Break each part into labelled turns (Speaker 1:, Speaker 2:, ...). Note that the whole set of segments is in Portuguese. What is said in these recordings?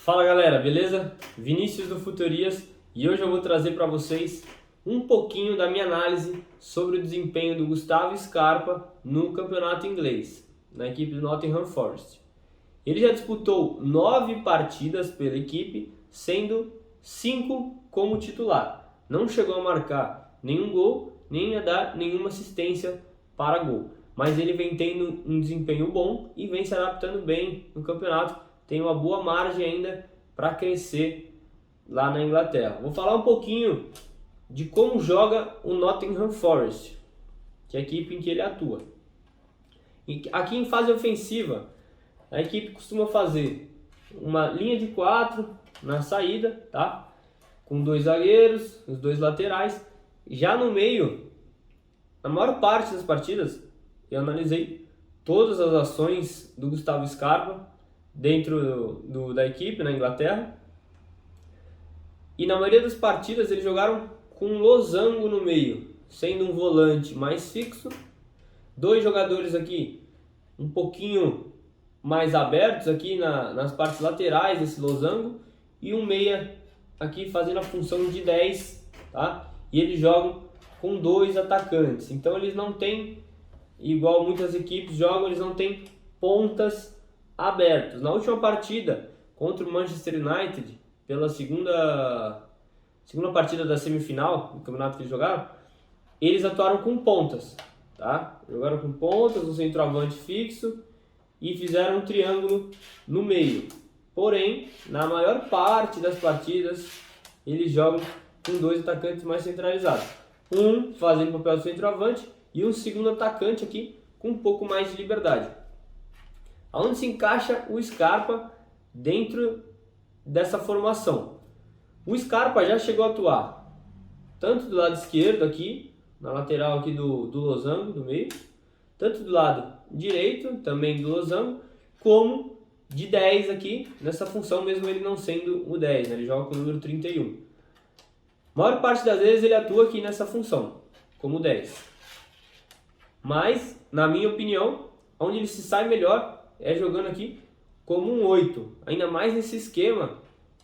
Speaker 1: Fala galera, beleza? Vinícius do Futorias e hoje eu vou trazer para vocês um pouquinho da minha análise sobre o desempenho do Gustavo Scarpa no campeonato inglês, na equipe do Nottingham Forest. Ele já disputou 9 partidas pela equipe, sendo 5 como titular. Não chegou a marcar nenhum gol, nem a dar nenhuma assistência para gol. Mas ele vem tendo um desempenho bom e vem se adaptando bem no campeonato. Tem uma boa margem ainda para crescer lá na Inglaterra. Vou falar um pouquinho de como joga o Nottingham Forest, que é a equipe em que ele atua. E aqui em fase ofensiva, a equipe costuma fazer uma linha de 4 na saída, tá? Com 2 zagueiros, os 2 laterais. Já no meio, na maior parte das partidas, eu analisei todas as ações do Gustavo Scarpa dentro da equipe na Inglaterra. E na maioria das partidas eles jogaram com um losango no meio, sendo um volante mais fixo, 2 jogadores aqui um pouquinho mais abertos aqui nas partes laterais desse losango e um meia aqui fazendo a função de 10, tá? E eles jogam com 2 atacantes. Então eles não têm, igual muitas equipes jogam, eles não têm pontas abertos. Na última partida contra o Manchester United, pela segunda partida da semifinal do campeonato que eles jogaram, eles atuaram com pontas, tá? Jogaram com pontas, um centroavante fixo e fizeram um triângulo no meio. Porém, na maior parte das partidas, eles jogam com 2 atacantes mais centralizados. Um fazendo papel de centroavante e um segundo atacante aqui com um pouco mais de liberdade. Aonde se encaixa o Scarpa dentro dessa formação? O Scarpa já chegou a atuar tanto do lado esquerdo aqui, na lateral aqui do losango, do meio, tanto do lado direito, também do losango, como de 10 aqui, nessa função mesmo ele não sendo o 10, né? Ele joga com o número 31. A maior parte das vezes ele atua aqui nessa função, como 10. Mas, na minha opinião, onde ele se sai melhor é jogando aqui como um 8, ainda mais nesse esquema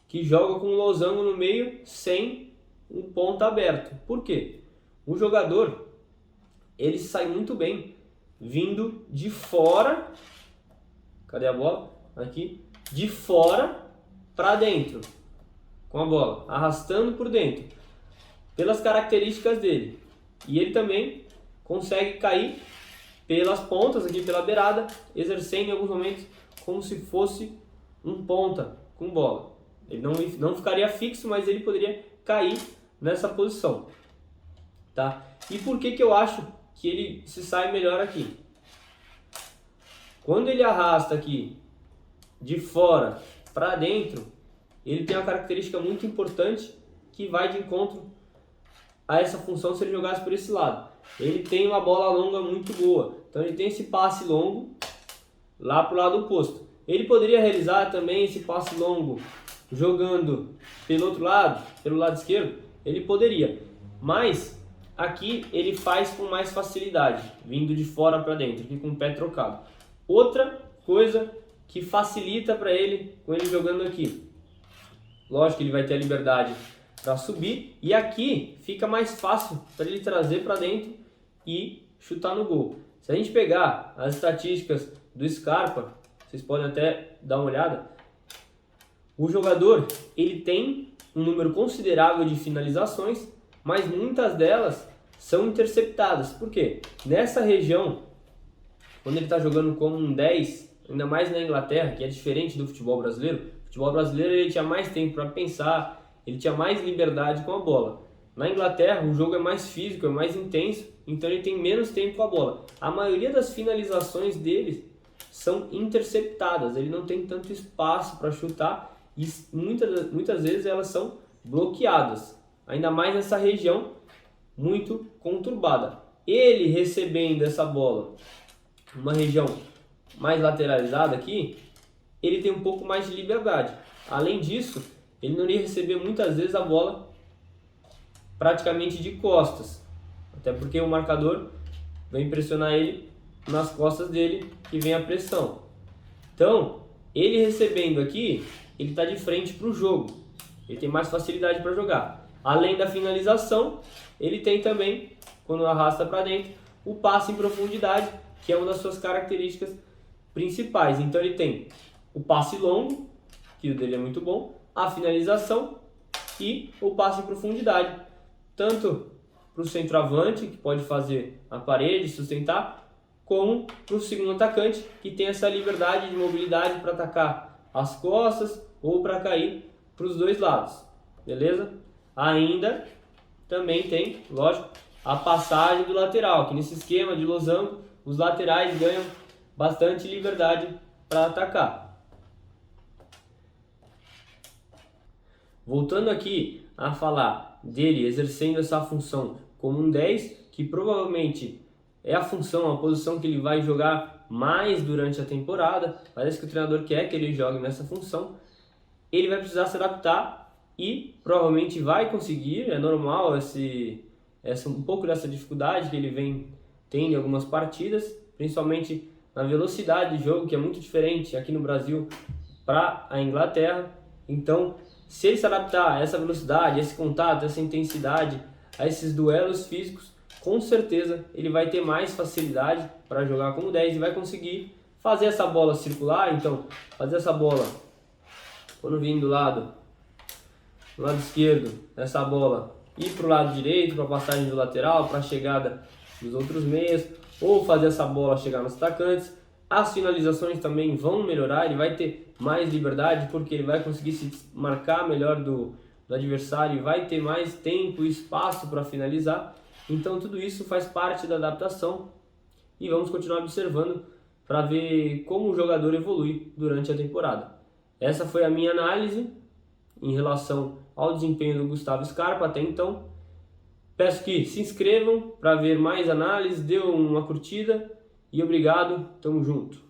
Speaker 1: que joga com um losango no meio sem um ponta aberto. Por quê? O jogador, ele sai muito bem vindo de fora, cadê a bola? Aqui, de fora para dentro, com a bola, arrastando por dentro, pelas características dele. E ele também consegue cair pelas pontas, aqui pela beirada, exercendo em alguns momentos como se fosse um ponta com bola. Ele não ficaria fixo, mas ele poderia cair nessa posição, tá? E por que eu acho que ele se sai melhor aqui? Quando ele arrasta aqui de fora para dentro, ele tem uma característica muito importante que vai de encontro a essa função se ele jogasse por esse lado. Ele tem uma bola longa muito boa, então ele tem esse passe longo lá para o lado oposto. Ele poderia realizar também esse passe longo jogando pelo outro lado, pelo lado esquerdo, ele poderia, mas aqui ele faz com mais facilidade, vindo de fora para dentro, aqui com o pé trocado. Outra coisa que facilita para ele com ele jogando aqui, lógico que ele vai ter a liberdade para subir e aqui fica mais fácil para ele trazer para dentro e chutar no gol. Se a gente pegar as estatísticas do Scarpa, vocês podem até dar uma olhada, o jogador ele tem um número considerável de finalizações, mas muitas delas são interceptadas. Por quê? Nessa região, quando ele está jogando como um 10, ainda mais na Inglaterra, que é diferente do futebol brasileiro, o futebol brasileiro ele tinha mais tempo para pensar, ele tinha mais liberdade com a bola. Na Inglaterra, o jogo é mais físico, é mais intenso, então ele tem menos tempo com a bola. A maioria das finalizações dele são interceptadas, ele não tem tanto espaço para chutar e muitas vezes elas são bloqueadas, ainda mais nessa região muito conturbada. Ele recebendo essa bola numa região mais lateralizada aqui, ele tem um pouco mais de liberdade. Além disso, ele não iria receber muitas vezes a bola praticamente de costas, até porque o marcador vem pressionar ele nas costas dele, que vem a pressão. Então, ele recebendo aqui, ele está de frente para o jogo, ele tem mais facilidade para jogar. Além da finalização, ele tem também, quando arrasta para dentro, o passe em profundidade, que é uma das suas características principais. Então ele tem o passe longo, que o dele é muito bom, a finalização e o passe em profundidade, tanto para o centroavante, que pode fazer a parede, sustentar, como para o segundo atacante, que tem essa liberdade de mobilidade para atacar as costas ou para cair para os dois lados, beleza? Ainda também tem, lógico, a passagem do lateral, que nesse esquema de losango, os laterais ganham bastante liberdade para atacar. Voltando aqui a falar dele exercendo essa função como um 10, que provavelmente é a função, a posição que ele vai jogar mais durante a temporada, parece que o treinador quer que ele jogue nessa função, ele vai precisar se adaptar e provavelmente vai conseguir, é normal um pouco dessa dificuldade que ele vem tendo em algumas partidas, principalmente na velocidade de jogo, que é muito diferente aqui no Brasil para a Inglaterra. Então, se ele se adaptar a essa velocidade, a esse contato, a essa intensidade, a esses duelos físicos, com certeza ele vai ter mais facilidade para jogar como 10 e vai conseguir fazer essa bola circular. Então, fazer essa bola quando vir do lado esquerdo, essa bola ir para o lado direito, para a passagem do lateral, para a chegada dos outros meias, ou fazer essa bola chegar nos atacantes. As finalizações também vão melhorar, ele vai ter mais liberdade porque ele vai conseguir se marcar melhor do adversário e vai ter mais tempo e espaço para finalizar. Então tudo isso faz parte da adaptação e vamos continuar observando para ver como o jogador evolui durante a temporada. Essa foi a minha análise em relação ao desempenho do Gustavo Scarpa até então. Peço que se inscrevam para ver mais análises, dê uma curtida e obrigado, tamo junto.